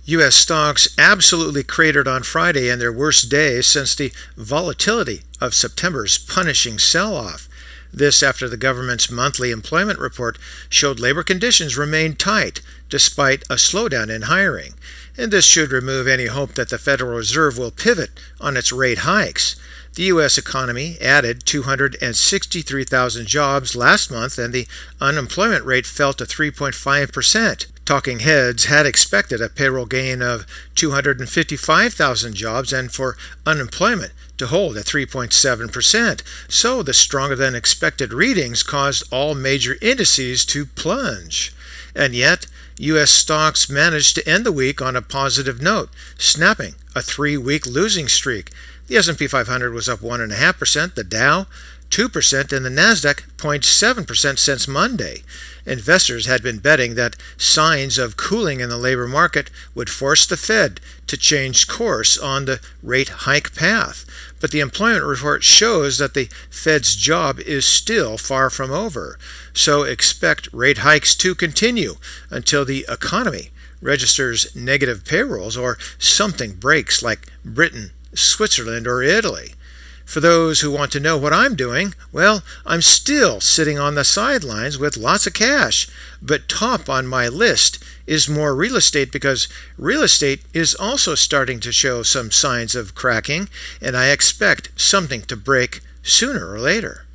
U.S. stocks absolutely cratered on Friday in their worst day since the volatility of September's punishing sell-off. This after the government's monthly employment report showed labor conditions remained tight despite a slowdown in hiring. And this should remove any hope that the Federal Reserve will pivot on its rate hikes. The U.S. economy added 263,000 jobs last month, and the unemployment rate fell to 3.5%. Talking heads had expected a payroll gain of 255,000 jobs and for unemployment to hold at 3.7%. So the stronger than expected readings caused all major indices to plunge. And yet, U.S. stocks managed to end the week on a positive note, snapping a 3-week losing streak. The S&P 500 was up 1.5%, the Dow 2%, and the Nasdaq 0.7% since Monday. Investors had been betting that signs of cooling in the labor market would force the Fed to change course on the rate hike path. But the employment report shows that the Fed's job is still far from over. So expect rate hikes to continue until the economy registers negative payrolls or something breaks like Britain, Switzerland, or Italy. For those who want to know what I'm doing, well, I'm still sitting on the sidelines with lots of cash. But top on my list is more real estate because real estate is also starting to show some signs of cracking, and I expect something to break sooner or later.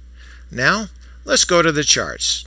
Now, let's go to the charts.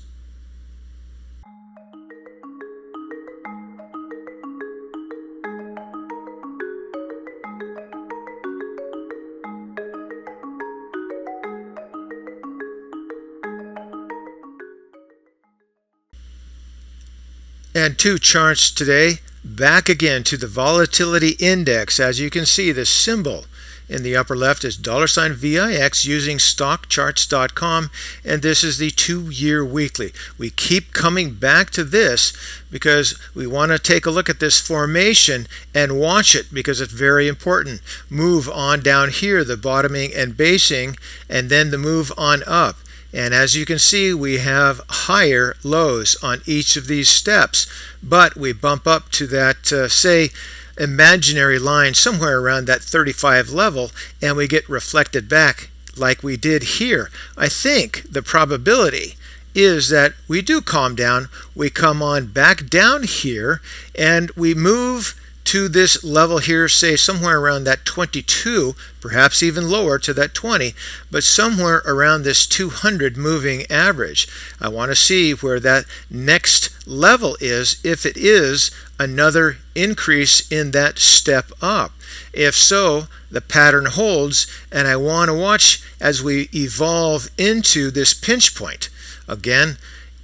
And two charts today, back again to the volatility index. As you can see, the symbol in the upper left is $VIX using stockcharts.com, and this is the 2-year weekly. We keep coming back to this because we want to take a look at this formation and watch it because it's very important. Move on down here, the bottoming and basing, and then the move on up. And as you can see, we have higher lows on each of these steps, but we bump up to that, say, imaginary line somewhere around that 35 level, and we get reflected back like we did here. I think the probability is that we do calm down, we come on back down here, and we move to this level here, say somewhere around that 22, perhaps even lower to that 20, but somewhere around this 200 moving average. I want to see where that next level is, if it is another increase in that step up. If so, the pattern holds, and I want to watch as we evolve into this pinch point. Again,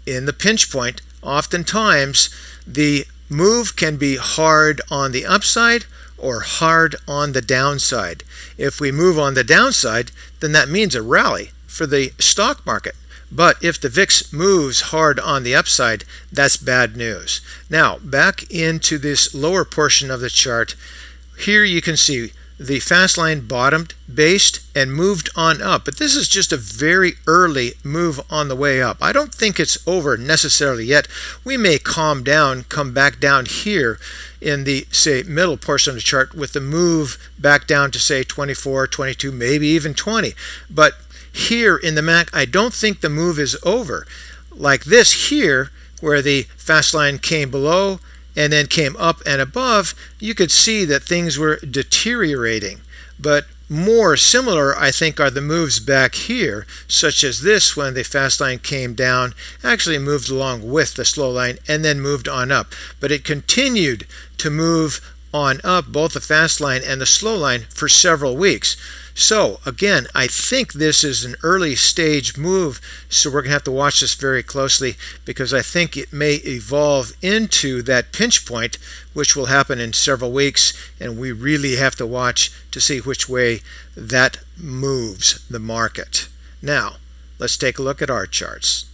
in the pinch point, oftentimes the move can be hard on the upside or hard on the downside. If we move on the downside, then that means a rally for the stock market. But if the VIX moves hard on the upside, that's bad news. Now, back into this lower portion of the chart, here you can see the fast line bottomed, based, and moved on up. But this is just a very early move on the way up. I don't think it's over necessarily yet. We may calm down, come back down here in the, say, middle portion of the chart with the move back down to, say, 24, 22, maybe even 20. But here in the MAC, I don't think the move is over. Like this here, where the fast line came below and then came up and above, you could see that things were deteriorating. But more similar, I think, are the moves back here, such as this when the fast line came down, actually moved along with the slow line, and then moved on up. But it continued to move on up, both the fast line and the slow line, for several weeks. So again, I think this is an early stage move, so we're going to have to watch this very closely because I think it may evolve into that pinch point, which will happen in several weeks, and we really have to watch to see which way that moves the market. Now, let's take a look at our charts.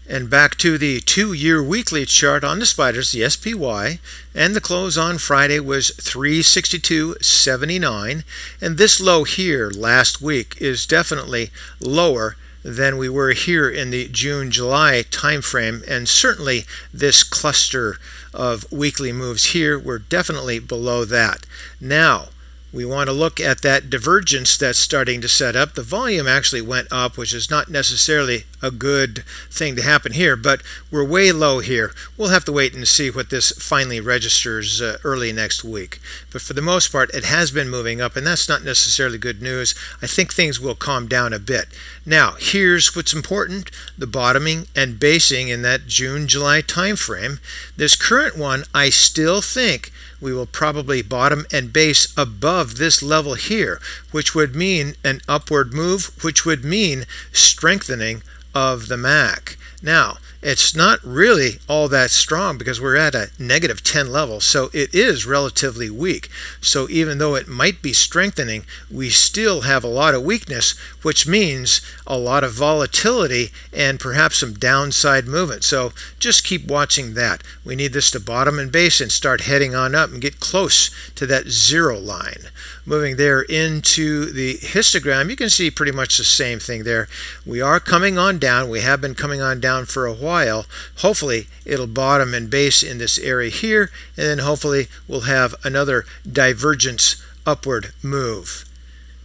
And back to the 2-year weekly chart on the spiders, the SPY, and the close on Friday was 362.79, and this low here last week is definitely lower than we were here in the June-July time frame, and certainly this cluster of weekly moves here, we're definitely below that. Now, we want to look at that divergence that's starting to set up. The volume actually went up, which is not necessarily a good thing to happen here, but we're way low here. We'll have to wait and see what this finally registers early next week. But for the most part, it has been moving up, and that's not necessarily good news. I think things will calm down a bit. Now, here's what's important: the bottoming and basing in that June-July time frame. This current one, I still think we will probably bottom and base above this level here, which would mean an upward move, which would mean strengthening of the MAC. Now, it's not really all that strong because we're at a -10 level, so it is relatively weak. So even though it might be strengthening, we still have a lot of weakness, which means a lot of volatility and perhaps some downside movement. So just keep watching that. We need this to bottom and base and start heading on up and get close to that zero line. Moving there into the histogram, you can see pretty much the same thing there. We are coming on down. We have been coming on down for a while. Hopefully it'll bottom and base in this area here, and then hopefully we'll have another divergence upward move.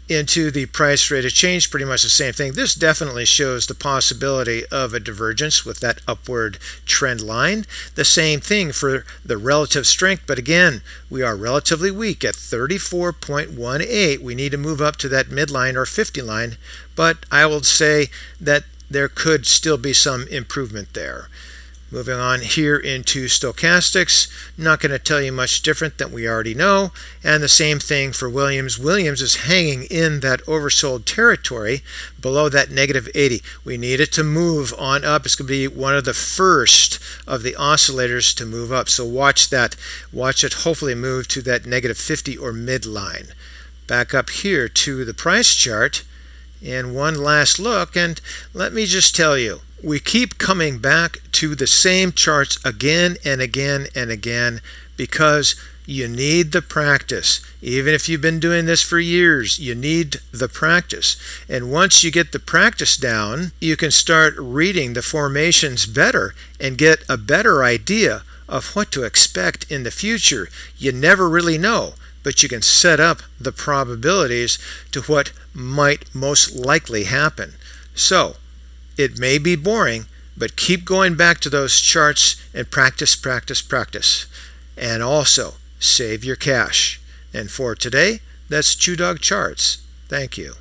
Into the price rate of change, pretty much the same thing. This definitely shows the possibility of a divergence with that upward trend line. The same thing for the relative strength, but again, we are relatively weak at 34.18. We need to move up to that midline or 50 line, but I will say that there could still be some improvement there. Moving on here into stochastics, not going to tell you much different than we already know. And the same thing for Williams. Williams is hanging in that oversold territory below that -80. We need it to move on up. It's going to be one of the first of the oscillators to move up. So watch that. Watch it hopefully move to that -50 or midline. Back up here to the price chart. And one last look, and let me just tell you, we keep coming back to the same charts again and again and again because you need the practice. Even if you've been doing this for years, you need the practice. And once you get the practice down, you can start reading the formations better and get a better idea of what to expect in the future. You never really know, but you can set up the probabilities to what might most likely happen. So, it may be boring, but keep going back to those charts and practice, practice, practice. And also, save your cash. And for today, that's ChewDog Charts. Thank you.